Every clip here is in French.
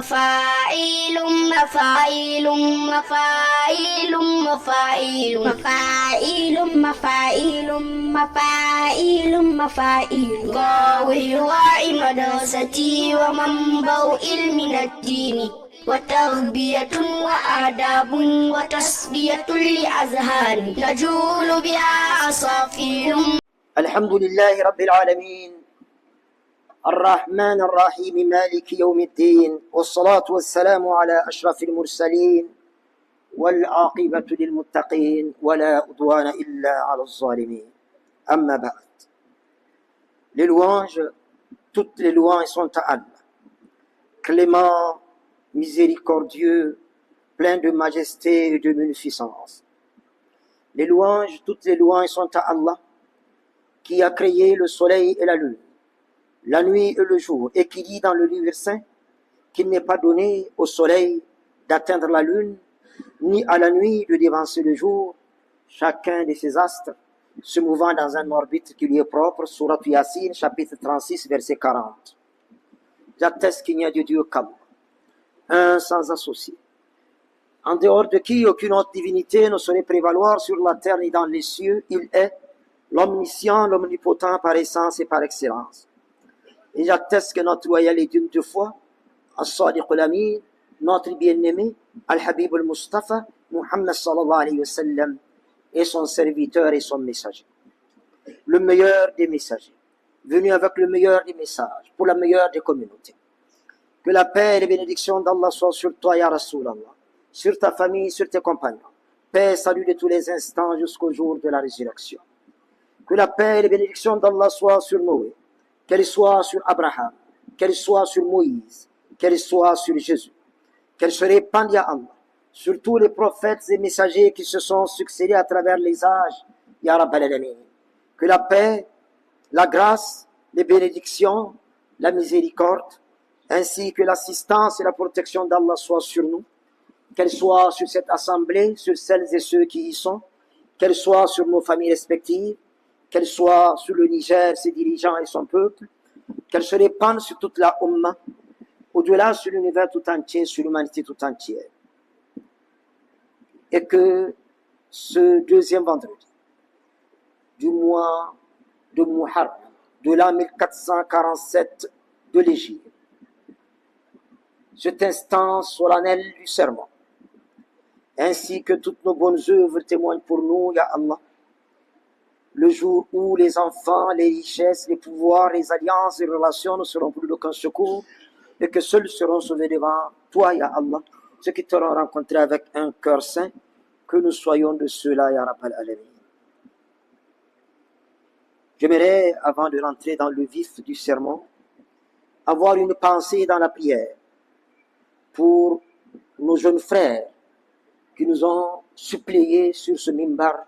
مفاعيل مفاعيل مفاعيل مفاعيل مفاعيل مفاعيل مفاعيل مفاعيل قاوي مدرستي ومنبع علم الدين وتربية وآداب وتصفية لأذهان نجول بها عصافير. الحمد لله رب العالمين الرحمن الرحيم مالك يوم الدين والصلاة والسلام على أشرف المرسلين والعاقبة للمتقين ولا عدوان إلا على الظالمين. أما بعد. Les louanges, toutes les louanges sont à Allah, clément, miséricordieux, plein de majesté et de munificence. Les louanges, toutes les louanges sont à Allah, qui a créé le soleil et la lune, la nuit et le jour, et qui dit dans le livre saint qu'il n'est pas donné au soleil d'atteindre la lune, ni à la nuit de devancer le jour, chacun de ces astres se mouvant dans un orbite qui lui est propre. Sourate Yassine, chapitre 36, verset 40. J'atteste qu'il n'y a de Dieu qu'Allah, un sans associé, en dehors de qui aucune autre divinité ne saurait prévaloir sur la terre ni dans les cieux. Il est l'omniscient, l'omnipotent par essence et par excellence. Et j'atteste que notre loyal et digne de foi, As-Sadiq al-Amin, notre bien-aimé, Al-Habib al-Mustafa, Muhammad sallallahu alayhi wa sallam, et son serviteur et son messager. Le meilleur des messagers, venu avec le meilleur des messages, pour la meilleure des communautés. Que la paix et les bénédictions d'Allah soient sur toi, Ya Rasulallah, sur ta famille, sur tes compagnons. Paix et salut de tous les instants jusqu'au jour de la résurrection. Que la paix et les bénédictions d'Allah soient sur Noé, qu'elle soit sur Abraham, qu'elle soit sur Moïse, qu'elle soit sur Jésus, qu'elle se répande, Ya Allah, sur tous les prophètes et messagers qui se sont succédés à travers les âges, Ya Rabbal Alamin. Que la paix, la grâce, les bénédictions, la miséricorde, ainsi que l'assistance et la protection d'Allah soient sur nous, qu'elle soit sur cette assemblée, sur celles et ceux qui y sont, qu'elle soit sur nos familles respectives, qu'elle soit sur le Niger, ses dirigeants et son peuple, qu'elle se répande sur toute la Ummah, au-delà sur l'univers tout entier, sur l'humanité tout entière. Et que ce deuxième vendredi du mois de Muharram, de l'an 1447 de l'Hégire, cet instant solennel du serment, ainsi que toutes nos bonnes œuvres témoignent pour nous, Ya Allah, le jour où les enfants, les richesses, les pouvoirs, les alliances, les relations ne seront plus d'aucun secours, et que seuls seront sauvés devant toi, Ya Allah, ceux qui t'auront rencontré avec un cœur saint, que nous soyons de ceux-là, Ya Rabbal Alamin. J'aimerais, avant de rentrer dans le vif du sermon, avoir une pensée dans la prière pour nos jeunes frères qui nous ont suppléés sur ce mimbar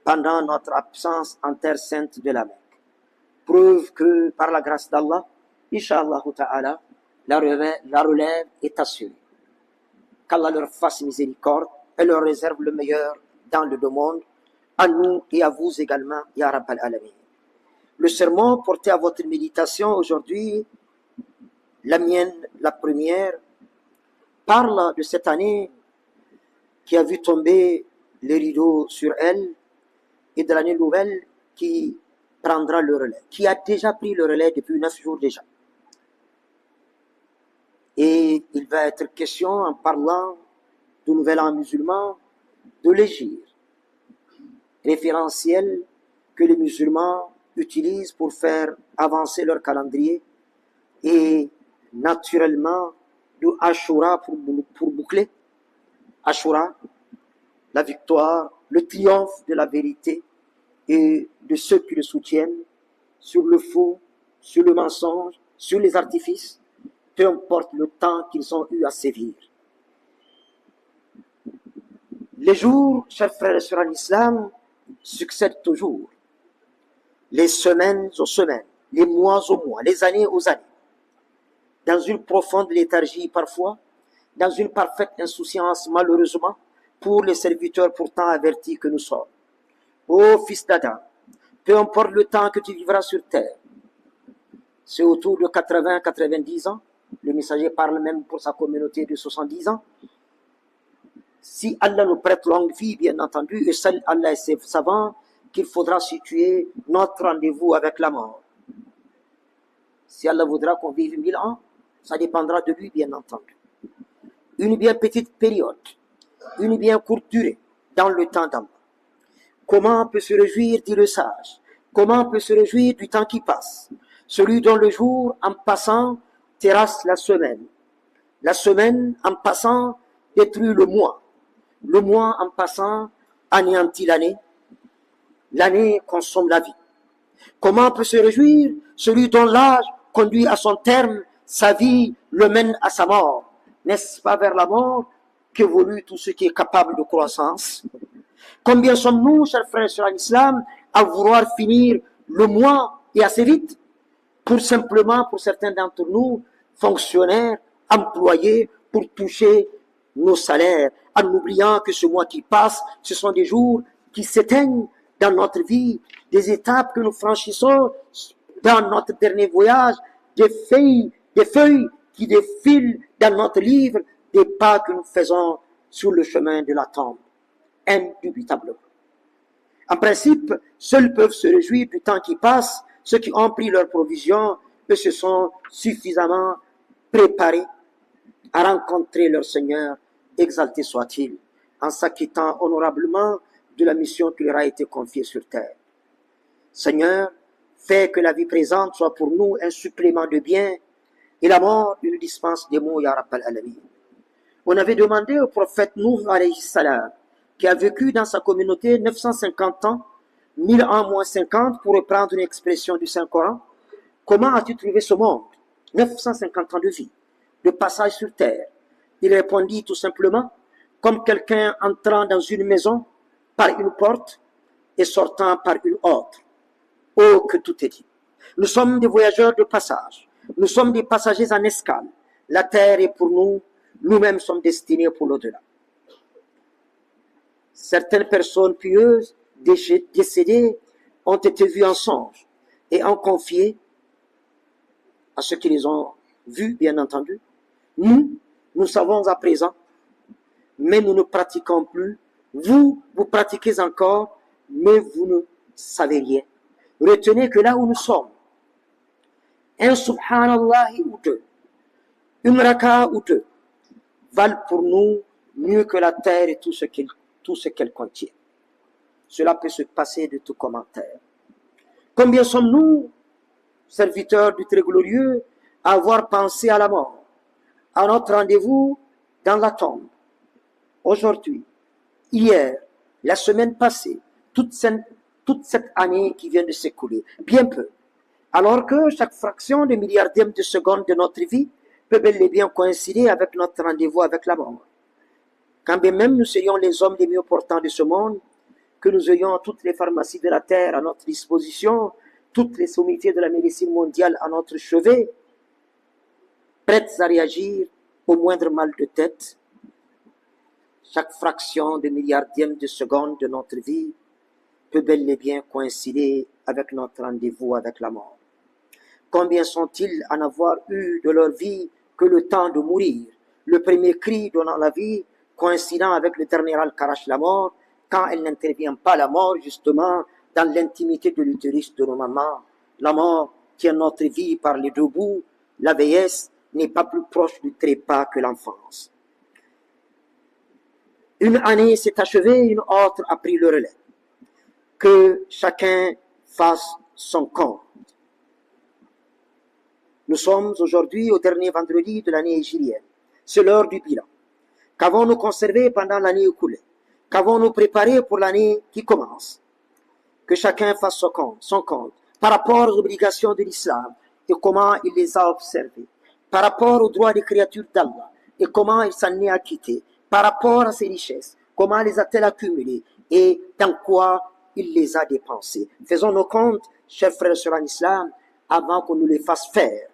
pendant notre absence en terre sainte de la Mecque. Preuve que, par la grâce d'Allah, Inch'Allah Ta'ala, la relève est assurée. Qu'Allah leur fasse miséricorde et leur réserve le meilleur dans le deux mondes, à nous et à vous également, Ya Rabbal Alamin. Le sermon porté à votre méditation aujourd'hui, la mienne, la première, parle de cette année qui a vu tomber les rideaux sur elle et de l'année nouvelle qui prendra le relais, qui a déjà pris le relais depuis 9 jours déjà. Et il va être question, en parlant du nouvel an musulman, de l'hégire, référentiel que les musulmans utilisent pour faire avancer leur calendrier, et naturellement de Ashura pour boucler. Ashura, la victoire, le triomphe de la vérité et de ceux qui le soutiennent sur le faux, sur le mensonge, sur les artifices, peu importe le temps qu'ils ont eu à sévir. Les jours, chers frères et sœurs en islam, succèdent toujours. Les semaines aux semaines, les mois aux mois, les années aux années. Dans une profonde léthargie parfois, dans une parfaite insouciance malheureusement, pour les serviteurs pourtant avertis que nous sommes. Ô fils d'Adam, peu importe le temps que tu vivras sur terre, c'est autour de 80-90 ans, Le messager parle même pour sa communauté de 70 ans. Si Allah nous prête longue vie, bien entendu, et seul Allah est savant qu'il faudra situer notre rendez-vous avec la mort. Si Allah voudra qu'on vive 1000 ans, ça dépendra de lui, bien entendu. Une bien petite période, une bien courte durée dans le temps d'Allah. Comment peut se réjouir, dit le sage? Comment peut se réjouir du temps qui passe? Celui dont le jour, en passant, terrasse la semaine. La semaine, en passant, détruit le mois. Le mois, en passant, anéantit l'année. L'année consomme la vie. Comment peut se réjouir celui dont l'âge conduit à son terme, sa vie le mène à sa mort? N'est-ce pas vers la mort qu'évolue tout ce qui est capable de croissance? Combien sommes-nous, chers frères sur l'islam, à vouloir finir le mois et assez vite pour simplement, pour certains d'entre nous, fonctionnaires, employés, pour toucher nos salaires, en oubliant que ce mois qui passe, ce sont des jours qui s'éteignent dans notre vie, des étapes que nous franchissons dans notre dernier voyage, des feuilles qui défilent dans notre livre, des pas que nous faisons sur le chemin de la tombe, indubitablement. En principe, seuls peuvent se réjouir du temps qui passe ceux qui ont pris leurs provisions et se sont suffisamment préparés à rencontrer leur Seigneur, exalté soit-il, en s'acquittant honorablement de la mission qui leur a été confiée sur terre. Seigneur, fais que la vie présente soit pour nous un supplément de bien et la mort une dispense des maux, ya Rabbal Alamin. On avait demandé au prophète Nuh alayhi salam, qui a vécu dans sa communauté 950 ans, 1000 ans moins 50, pour reprendre une expression du Saint-Coran, comment as-tu trouvé ce monde? 950 ans de vie, de passage sur terre. Il répondit tout simplement, comme quelqu'un entrant dans une maison par une porte et sortant par une autre. Oh, que tout est dit. Nous sommes des voyageurs de passage. Nous sommes des passagers en escale. La terre est pour nous. Nous-mêmes sommes destinés pour l'au-delà. Certaines personnes pieuses décédées ont été vues en songe et ont confié à ceux qui les ont vus, bien entendu. Nous savons à présent, mais nous ne pratiquons plus. Vous pratiquez encore, mais vous ne savez rien. Retenez que là où nous sommes, un subhanallah ou deux, une raka ou deux, valent pour nous mieux que la terre et tout ce qu'elle contient. Cela peut se passer de tout commentaire. Combien sommes-nous, serviteurs du très glorieux, à avoir pensé à la mort, à notre rendez-vous dans la tombe? Aujourd'hui, hier, la semaine passée, toute cette année qui vient de s'écouler, bien peu. Alors que chaque fraction de milliardième de seconde de notre vie peut bel et bien coïncider avec notre rendez-vous avec la mort. Quand bien même nous serions les hommes les mieux portants de ce monde, que nous ayons toutes les pharmacies de la terre à notre disposition, toutes les sommités de la médecine mondiale à notre chevet, prêtes à réagir au moindre mal de tête, chaque fraction de milliardième de seconde de notre vie peut bel et bien coïncider avec notre rendez-vous avec la mort. Combien sont-ils à n'avoir eu de leur vie que le temps de mourir, le premier cri donnant la vie, coïncidant avec le dernier al-Karash, la mort, quand elle n'intervient pas, la mort, justement, dans l'intimité de l'utérus de nos mamans. La mort tient notre vie par les deux bouts. La vieillesse n'est pas plus proche du trépas que l'enfance. Une année s'est achevée, une autre a pris le relais. Que chacun fasse son compte. Nous sommes aujourd'hui au dernier vendredi de l'année hégirienne. C'est l'heure du bilan. Qu'avons-nous conservé pendant l'année écoulée? Qu'avons-nous préparé pour l'année qui commence? Que chacun fasse son compte, par rapport aux obligations de l'islam et comment il les a observées, par rapport aux droits des créatures d'Allah et comment il s'en est acquitté, par rapport à ses richesses, comment les a-t-elle accumulées et dans quoi il les a dépensées. Faisons nos comptes, chers frères sur l'islam, avant qu'on nous les fasse faire.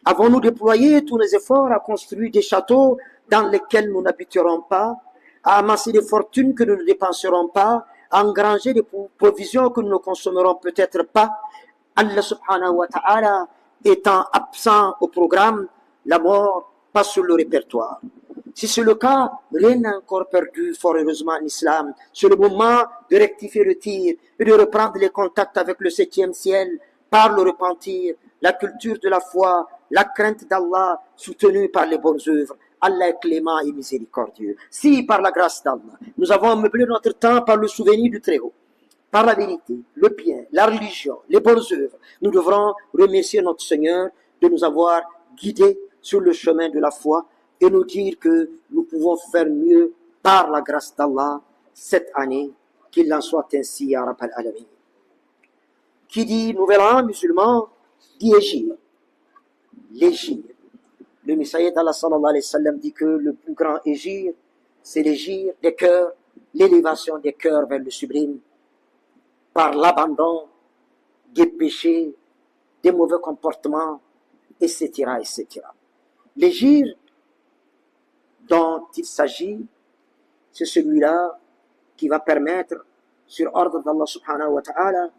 Avons-nous déployé tous nos efforts à construire des châteaux dans lesquels nous n'habiterons pas, à amasser des fortunes que nous ne dépenserons pas, à engranger des provisions que nous ne consommerons peut-être pas? Allah subhanahu wa ta'ala étant absent au programme, la mort passe sur le répertoire. Si c'est le cas, rien n'est encore perdu, fort heureusement, en islam. C'est le moment de rectifier le tir et de reprendre les contacts avec le septième ciel par le repentir, la culture de la foi, la crainte d'Allah soutenue par les bonnes œuvres. Allah est clément et miséricordieux. Si, par la grâce d'Allah, nous avons meublé notre temps par le souvenir du Très-Haut, par la vérité, le bien, la religion, les bonnes œuvres, nous devrons remercier notre Seigneur de nous avoir guidés sur le chemin de la foi et nous dire que nous pouvons faire mieux par la grâce d'Allah cette année, qu'il en soit ainsi, ya Rabbal Alamin. Qui dit nouvel an musulman, dit Hégire. L'Hégire. Le Messaïd d'Allah sallallahu alayhi wa sallam dit que le plus grand Hégire, c'est l'Hégire des cœurs, l'élévation des cœurs vers le sublime, par l'abandon des péchés, des mauvais comportements, etc., etc. L'Hégire dont il s'agit, c'est celui-là qui va permettre, sur ordre d'Allah subhanahu wa ta'ala,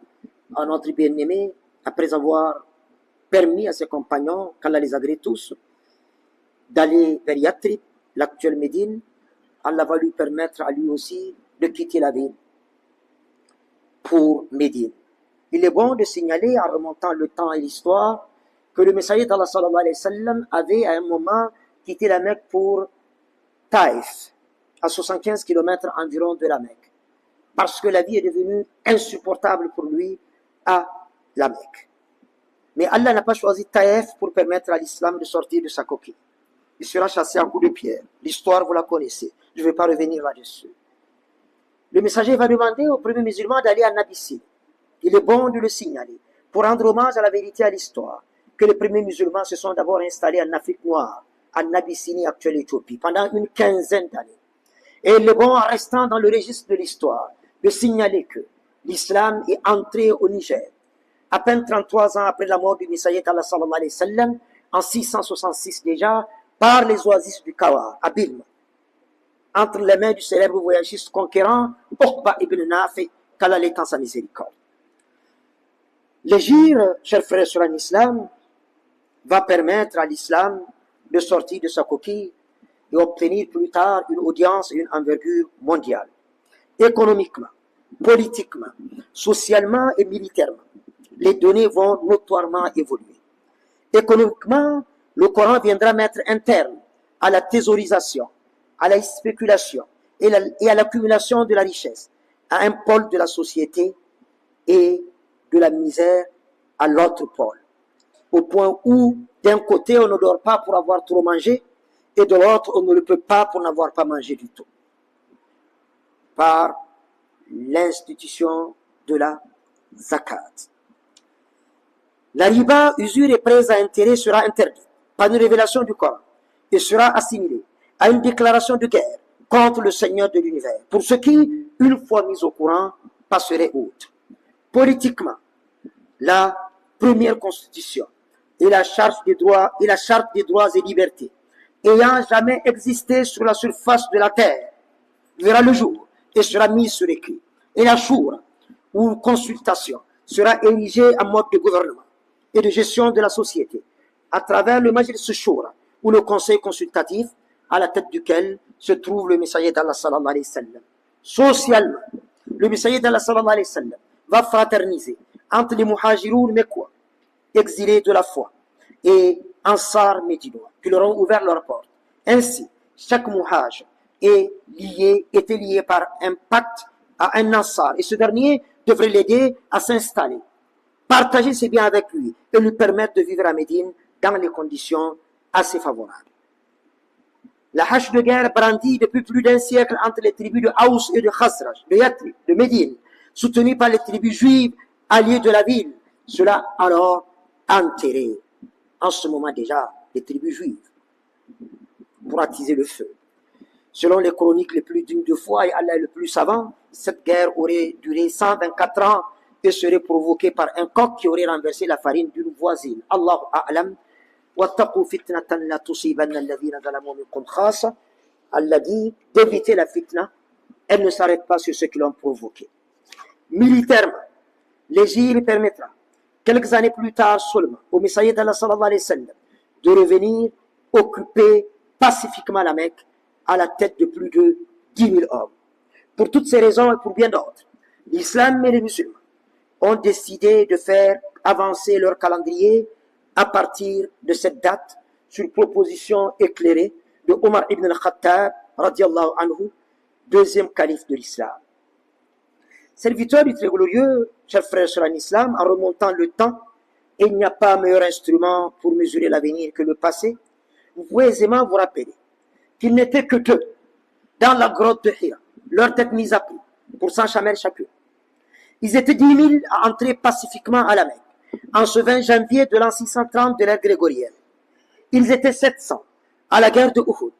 à notre bien-aimé, après avoir permis à ses compagnons, qu'Allah les agrée tous, d'aller vers Yatrib, l'actuelle Médine, Allah va lui permettre à lui aussi de quitter la ville pour Médine. Il est bon de signaler, en remontant le temps et l'histoire, que le Messaïd d'Allah sallallahu alayhi wa sallam avait à un moment quitté la Mecque pour Taïf, à 75 km environ de la Mecque, parce que la vie est devenue insupportable pour lui à la Mecque. Mais Allah n'a pas choisi Taïf pour permettre à l'islam de sortir de sa coquille. Il sera chassé à coups de pierre. L'histoire, vous la connaissez. Je ne vais pas revenir là-dessus. Le messager va demander aux premiers musulmans d'aller en Abyssinie. Il est bon de le signaler, pour rendre hommage à la vérité et à l'histoire, que les premiers musulmans se sont d'abord installés en Afrique noire, en Abyssinie, actuelle Éthiopie, pendant une quinzaine d'années. Et il est bon, en restant dans le registre de l'histoire, de signaler que l'islam est entré au Niger, à peine 33 ans après la mort du Messaïd Allah sallallahu alayhi wa sallam, en 666 déjà, par les oasis du Kawa, à Bilma, entre les mains du célèbre voyagiste conquérant Uqba ibn Nafi, qu'Allah l'ait en sa miséricorde. L'Hégire, chers frères sur l'islam, va permettre à l'islam de sortir de sa coquille et obtenir plus tard une audience et une envergure mondiale. Économiquement, politiquement, socialement et militairement, les données vont notoirement évoluer. Économiquement, le Coran viendra mettre un terme à la thésaurisation, à la spéculation et à l'accumulation de la richesse, à un pôle de la société et de la misère à l'autre pôle, au point où d'un côté on ne dort pas pour avoir trop mangé et de l'autre on ne le peut pas pour n'avoir pas mangé du tout. Par l'institution de la zakat. La riba, usure et prêts à intérêt sera interdite par une révélation du Coran et sera assimilée à une déclaration de guerre contre le Seigneur de l'univers, pour ceux qui, une fois mis au courant, passeraient outre. Politiquement, la première constitution et la charte des droits et libertés ayant jamais existé sur la surface de la terre verra le jour et sera mise sur écrit. Et la choura, ou consultation, sera érigée en mode de gouvernement et de gestion de la société à travers le Majlis Shura, ou le conseil consultatif à la tête duquel se trouve le Messager d'Allah sallallahu alayhi wa sallam. Socialement, le Messager d'Allah sallallahu alayhi wa sallam va fraterniser entre les muhajiroun mécois, exilés de la foi, et Ansar médinois, qui leur ont ouvert leurs portes. Ainsi, chaque muhajir était lié par un pacte à un Ansar, et ce dernier devrait l'aider à s'installer, partager ses biens avec lui et lui permettre de vivre à Médine dans les conditions assez favorables. La hache de guerre brandie depuis plus d'un siècle entre les tribus de Haus et de Khazraj, de Yatrib, de Médine, soutenue par les tribus juives alliées de la ville, cela alors enterré en ce moment déjà les tribus juives pour attiser le feu. Selon les chroniques les plus dignes de foi et Allah le plus savant, cette guerre aurait duré 124 ans et serait provoquée par un coq qui aurait renversé la farine d'une voisine. Allahu a'lam. Wattaqu fitnatan la tusibanna alladhina zalamu minkum khassa. Allah dit d'éviter la fitna, elle ne s'arrête pas sur ceux qui l'ont provoquée. Militairement, l'Hégire permettra, quelques années plus tard seulement, au Messager d'Allah sallallahu alayhi wa sallam, de revenir occupé pacifiquement la Mecque à la tête de plus de 10 000 hommes. Pour toutes ces raisons et pour bien d'autres, l'islam et les musulmans ont décidé de faire avancer leur calendrier à partir de cette date sur proposition éclairée de Omar ibn al-Khattab, radiallahu anhu, deuxième calife de l'islam. Serviteur du très glorieux, chers frères sur l'islam, en remontant le temps, et il n'y a pas meilleur instrument pour mesurer l'avenir que le passé, vous pouvez aisément vous rappeler qu'ils n'étaient que deux dans la grotte de Hira, leur tête mise à prix, pour 100 chamelles chacun. Ils étaient 10 000 à entrer pacifiquement à la Mecque, en ce 20 janvier de l'an 630 de l'ère grégorienne. Ils étaient 700 à la guerre de Uhud,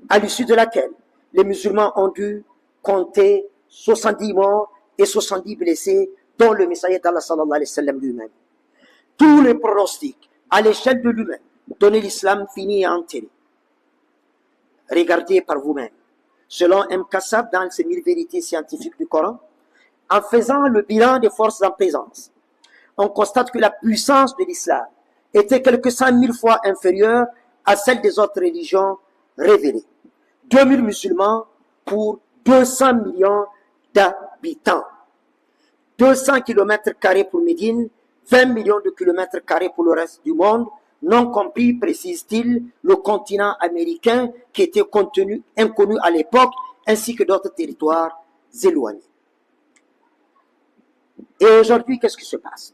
à l'issue de laquelle les musulmans ont dû compter 70 morts et 70 blessés, dont le messager d'Allah sallallahu alayhi wa sallam lui-même. Tous les pronostics à l'échelle de lui-même donnaient l'islam fini et enterré. Regardez par vous-même. Selon M. Kassab, dans ses 1000 vérités scientifiques du Coran, en faisant le bilan des forces en présence, on constate que la puissance de l'islam était quelque 100 000 fois inférieure à celle des autres religions révélées. 2000 musulmans pour 200 millions d'habitants. 200 km² pour Médine, 20 millions de kilomètres carrés pour le reste du monde, non compris, précise-t-il, le continent américain qui était inconnu à l'époque, ainsi que d'autres territoires éloignés. Et aujourd'hui, qu'est-ce qui se passe?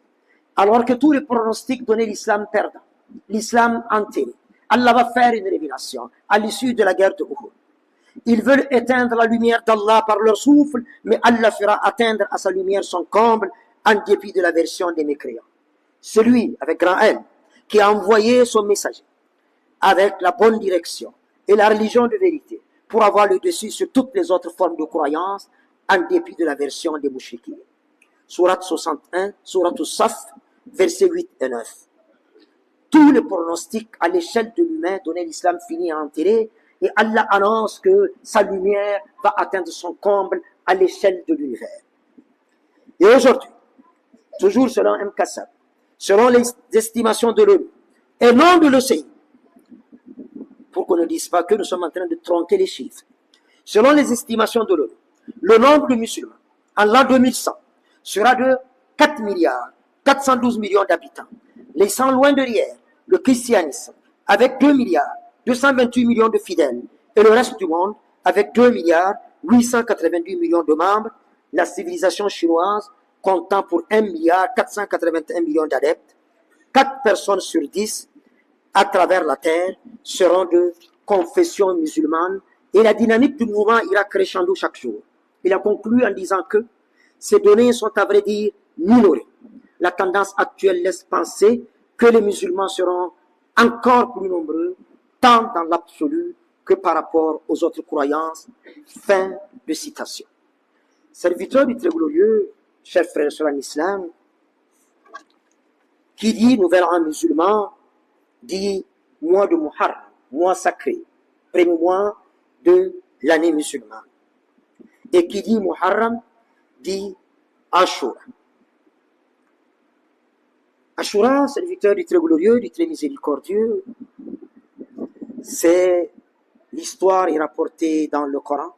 Alors que tous les pronostics donnaient l'islam perdant, l'islam enterré, Allah va faire une révélation à l'issue de la guerre de Uhud. Ils veulent éteindre la lumière d'Allah par leur souffle, mais Allah fera atteindre à sa lumière son comble en dépit de la version des mécréants. Celui, avec grand N, qui a envoyé son messager avec la bonne direction et la religion de vérité pour avoir le dessus sur toutes les autres formes de croyance en dépit de la version des mouchriquins. Surat 61, Surat As-Saf, versets 8 et 9. Tous les pronostics à l'échelle de l'humain donnaient l'islam fini et enterré, et Allah annonce que sa lumière va atteindre son comble à l'échelle de l'univers. Et aujourd'hui, toujours selon M. Kassab, selon les estimations de l'ONU, et non de l'OCI, pour qu'on ne dise pas que nous sommes en train de tronquer les chiffres, selon les estimations de l'ONU, le nombre de musulmans en l'an 2100 sera de 4 milliards 412 millions d'habitants, laissant loin derrière le christianisme avec 2 milliards 228 millions de fidèles et le reste du monde avec 2 milliards 890 millions de membres, la civilisation chinoise comptant pour 1 milliard 481 millions d'adeptes. 4 personnes sur 10 à travers la terre seront de confession musulmane et la dynamique du mouvement ira crescendo chaque jour. Il a conclu en disant que ces données sont à vrai dire minorées. La tendance actuelle laisse penser que les musulmans seront encore plus nombreux, tant dans l'absolu que par rapport aux autres croyances. Fin de citation. Serviteur du très glorieux, chers frères sur l'islam, qui dit nouvel an musulman, dit mois de Muharram, mois sacré, premier mois de l'année musulmane. Et qui dit Muharram, dit Ashura. Ashura, serviteur du très glorieux, du très miséricordieux, c'est l'histoire est rapportée dans le Coran,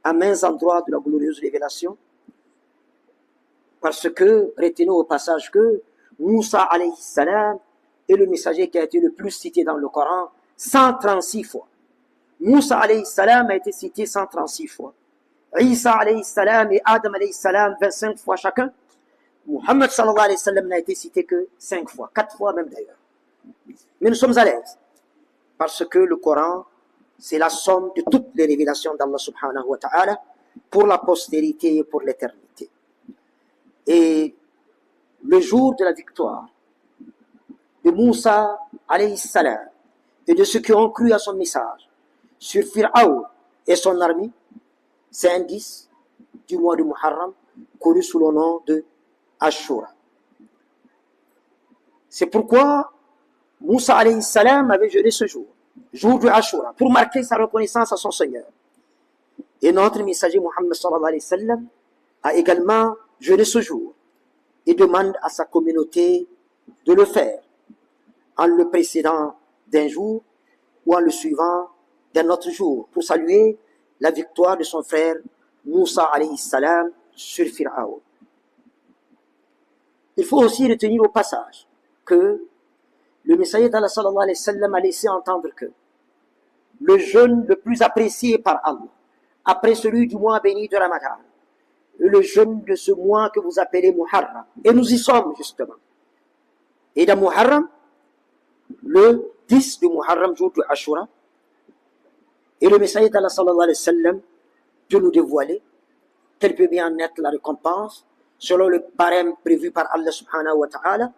à maints endroits de la glorieuse révélation, parce que, retenons au passage que Moussa alayhi salam est le messager qui a été le plus cité dans le Coran, 136 fois. Moussa alayhi salam a été cité 136 fois. Isa alayhi salam et Adam alayhi salam 25 fois chacun. Muhammad sallallahu alayhi wa sallam n'a été cité que 5 fois, 4 fois même d'ailleurs. Mais nous sommes à l'aise, parce que le Coran, c'est la somme de toutes les révélations d'Allah subhanahu wa ta'ala pour la postérité et pour l'éternité. Et le jour de la victoire de Moussa alayhi salam et de ceux qui ont cru à son message sur Fir'aoun et son armée, c'est un 10 du mois de Muharram, connu sous le nom de Ashura. C'est pourquoi Moussa alayhi salam avait jeûné ce jour, jour de Ashura, pour marquer sa reconnaissance à son Seigneur. Et notre messager Muhammad sallallahu alayhi wa sallam a également jeûné ce jour et demande à sa communauté de le faire en le précédant d'un jour ou en le suivant d'un autre jour pour saluer la victoire de son frère Moussa alayhi salam sur Pharaon. Il faut aussi retenir au passage que le messager d'Allah sallallahu alayhi wa sallam a laissé entendre que le jeûne le plus apprécié par Allah, après celui du mois béni de Ramadan, le jeûne de ce mois que vous appelez Muharram, et nous y sommes justement. Et dans Muharram, le 10 du Muharram, jour de Ashura, et le messager d'Allah sallallahu alayhi wa sallam de nous dévoiler quelle peut bien être la récompense selon le barème prévu par Allah subhanahu wa ta'ala.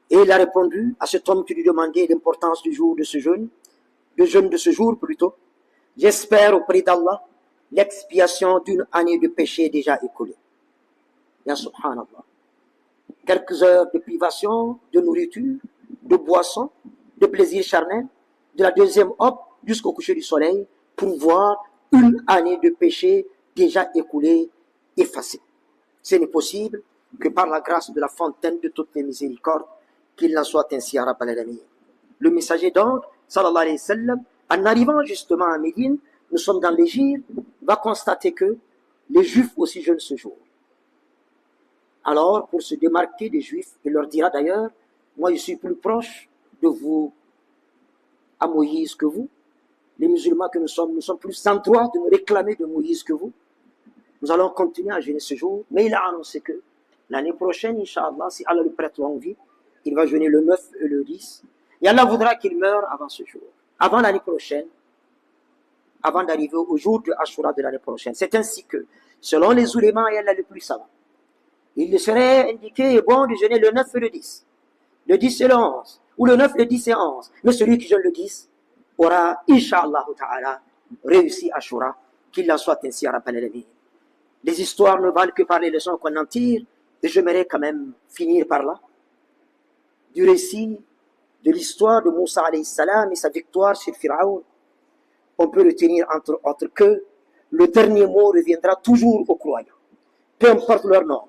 Et il a répondu à cet homme qui lui demandait l'importance du jour de ce jeûne, de jeûne de ce jour plutôt. J'espère auprès d'Allah l'expiation d'une année de péché déjà écoulée. Ya subhanallah. Quelques heures de privation, de nourriture, de boisson, de plaisir charnel, de la deuxième hop jusqu'au coucher du soleil, pour voir une année de péché déjà écoulée, effacée. Ce n'est possible que par la grâce de la fontaine de toutes les miséricordes, qu'il en soit ainsi à Rabbal Alamin. Le messager donc, sallallahu alayhi wa sallam, en arrivant justement à Médine, nous sommes dans l'Égypte, va constater que les Juifs aussi jeûnent ce jour. Alors, pour se démarquer des Juifs, il leur dira d'ailleurs, moi je suis plus proche de vous à Moïse que vous. Les musulmans que nous sommes plus en droit de nous réclamer de Moïse que vous. Nous allons continuer à jeûner ce jour, mais il a annoncé que l'année prochaine, Inch'Allah, si Allah le prête en vie, il va jeûner le 9 et le 10. Et Allah voudra qu'il meure avant ce jour, avant l'année prochaine, avant d'arriver au jour de Ashura de l'année prochaine. C'est ainsi que, selon les oulémas et Allah le plus savant, il serait indiqué bon de jeûner le 9 et le 10. Le 10 et le 11, ou le 9, le 10 et 11. Mais celui qui jeûne le 10 aura, Inch'Allah ta'ala, réussi Ashura, qu'il en soit ainsi à Rabbal Alamin. Les histoires ne valent que par les leçons qu'on en tire, et j'aimerais quand même finir par là, du récit de l'histoire de Moussa alayhi salam et sa victoire sur Pharaon. On peut retenir entre autres que le dernier mot reviendra toujours aux croyants, peu importe leur nom,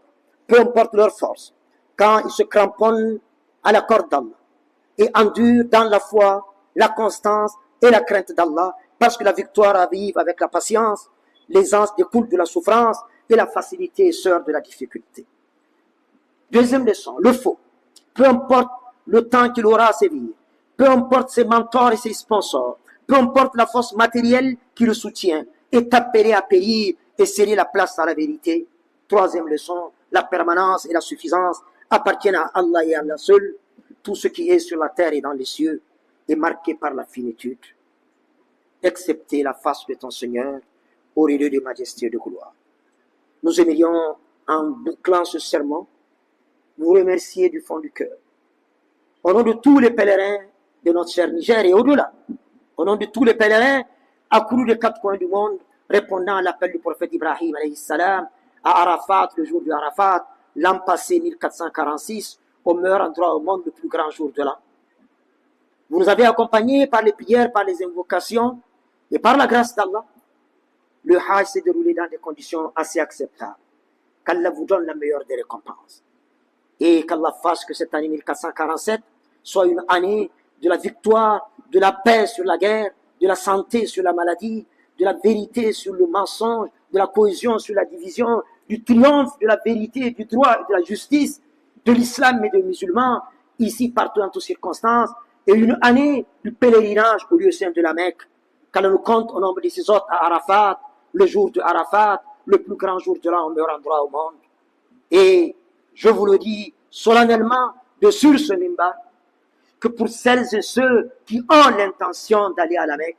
peu importe leur force, quand ils se cramponnent à la corde d'Allah et endurent dans la foi, la constance et la crainte d'Allah, parce que la victoire arrive avec la patience, l'aisance découle de la souffrance et la facilité est sœur de la difficulté. Deuxième leçon, le faux, peu importe le temps qu'il aura à sévir, peu importe ses mentors et ses sponsors, peu importe la force matérielle qui le soutient, est appelé à périr et sceller la place à la vérité. Troisième leçon, la permanence et la suffisance appartiennent à Allah et à Allah seul. Tout ce qui est sur la terre et dans les cieux est marqué par la finitude, excepté la face de ton Seigneur, au lieu de majesté et de gloire. Nous aimerions, en bouclant ce sermon, vous remercier du fond du cœur. Au nom de tous les pèlerins de notre cher Niger et au-delà, au nom de tous les pèlerins accourus des quatre coins du monde, répondant à l'appel du prophète Ibrahim alayhi salam, à Arafat, le jour du Arafat, l'an passé 1446, au meilleur endroit au monde, le plus grand jour de l'an. Vous nous avez accompagnés par les prières, par les invocations et par la grâce d'Allah. Le Hajj s'est déroulé dans des conditions assez acceptables. Qu'Allah vous donne la meilleure des récompenses. Et qu'Allah fasse que cette année 1447 soit une année de la victoire, de la paix sur la guerre, de la santé sur la maladie, de la vérité sur le mensonge, de la cohésion sur la division, du triomphe de la vérité, du droit et de la justice, de l'islam et des musulmans, ici, partout, en toutes circonstances, et une année du pèlerinage au lieu saint de la Mecque, qu'Allah nous compte au nombre de ses hôtes à Arafat, le jour de Arafat, le plus grand jour de l'an, au meilleur endroit au monde. Et je vous le dis solennellement, de sur ce mimbar, que pour celles et ceux qui ont l'intention d'aller à la Mecque,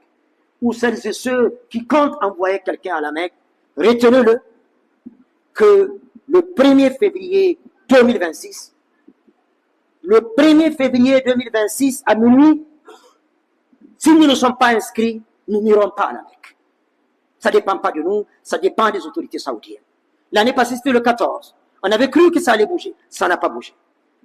ou celles et ceux qui comptent envoyer quelqu'un à la Mecque, retenez-le, que le 1er février 2026, le 1er février 2026 à minuit, si nous ne sommes pas inscrits, nous n'irons pas à la Mecque. Ça ne dépend pas de nous, ça dépend des autorités saoudiennes. L'année passée, c'était le 14. On avait cru que ça allait bouger. Ça n'a pas bougé.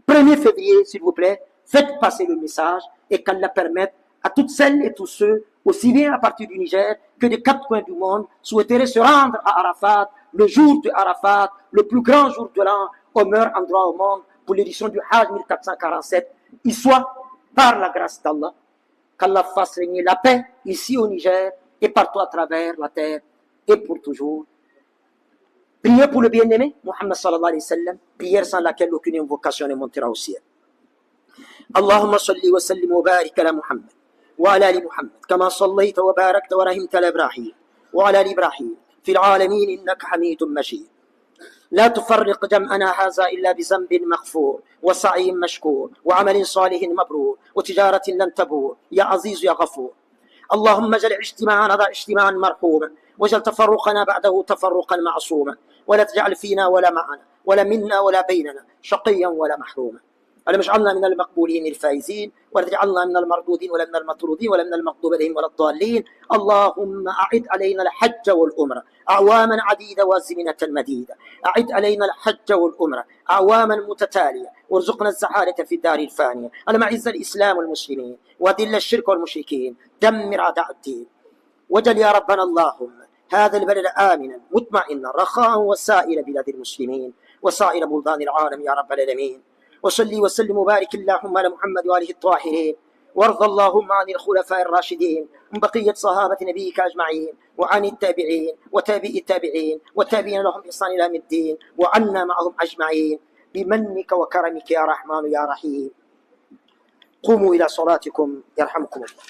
1er février, s'il vous plaît, faites passer le message et qu'Allah permette à toutes celles et tous ceux, aussi bien à partir du Niger que des quatre coins du monde, souhaiteraient se rendre à Arafat, le jour de Arafat, le plus grand jour de l'an, au meilleur endroit au monde, pour l'édition du Hajj 1447, y soit, par la grâce d'Allah, qu'Allah fasse régner la paix ici au Niger et partout à travers la terre et pour toujours. Priez pour le bien-aimé, Muhammad sallallahu alayhi wa sallam, prière sans laquelle aucune invocation ne montera au ciel. اللهم صل وسلم وبارك على محمد وعلى ال محمد كما صليت وباركت ورحمت على ابراهيم وعلى ال ابراهيم في العالمين انك حميد مجيد. لا تفرق جمعنا هذا الا بذنب مغفور وسعي مشكور وعمل صالح مبرور وتجاره لن تبور يا عزيز يا غفور. اللهم اجعل اجتماعنا هذا اجتماعا مرحوما واجعل تفرقنا بعده تفرقا معصوما ولا تجعل فينا ولا معنا ولا منا ولا بيننا شقيا ولا محروما. اللهم اجعلنا من المقبولين الفائزين ولا تجعلنا من المردودين ولا من المطرودين ولا من المغضوب عليهم ولا الضالين. اللهم أعد علينا الحج والعمرة أعواما عديدة وازمنة مديدة. أعد علينا الحج والعمرة أعواما متتالية وارزقنا السعادة في الدار الفانية. اللهم أعز الإسلام والمسلمين وأذل الشرك والمشركين دمر أعداء الدين. واجعل يا ربنا اللهم هذا البلد آمنا مطمئنا رخاء وسائر بلاد المسلمين وسائر بلدان العالم يا رب العالمين. وصلي وسلم وبارك اللهم على محمد وآله الطاهرين وارض اللهم عن الخلفاء الراشدين من بقية صحابة نبيك أجمعين وعن التابعين وتابعي التابعين والتابعين لهم بإحسان إلى يوم الدين وعنا معهم أجمعين بمنك وكرمك يا رحمن يا رحيم. قوموا إلى صلاتكم يرحمكم الله.